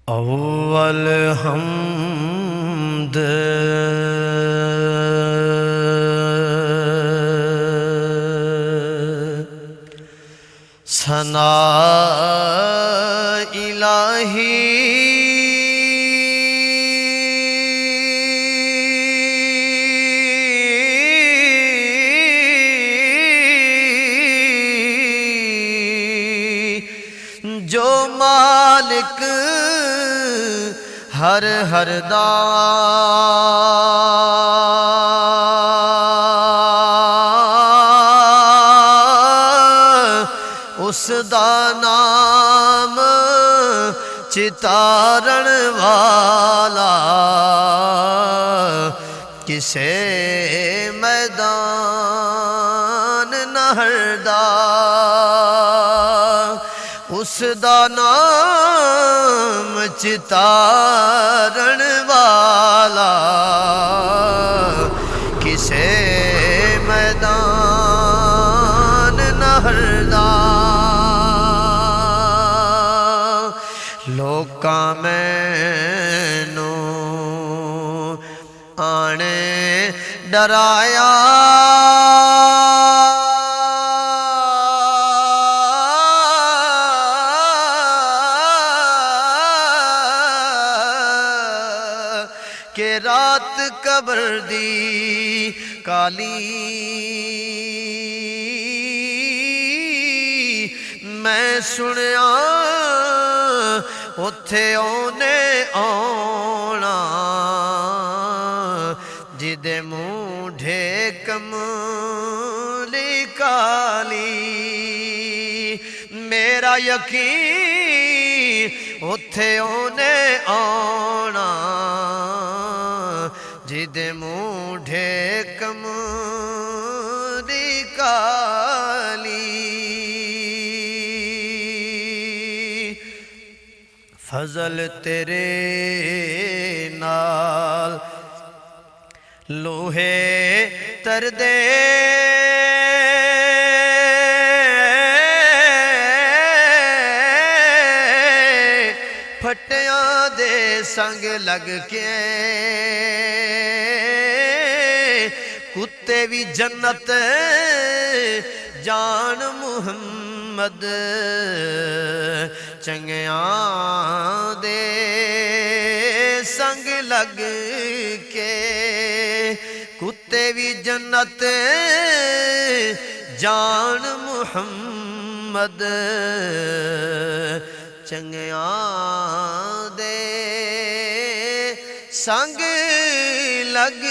اول حمد ثنا الہی جو مالک ہر دا اس دا نام چتارن والا کسے میدان نہردا اس دا نام چتارن والا کسے میدان نہردا لوکاں مینوں آنے ڈرایا کہ رات قبر دی کالی میں سنیا اتھے اونے آنا جدے مونڈھے کملی کالی میرا یقین اتھے اونے آنا جدے مونڈھے کملی کالی فضل تیرے نال لوہے تردے پھٹیاں دے سنگ لگ کے کتے بھی جنت جان محمد چنگیاں دے سنگ لگ کے کتے بھی جنت جان محمد چنگیاں دے سنگ لگ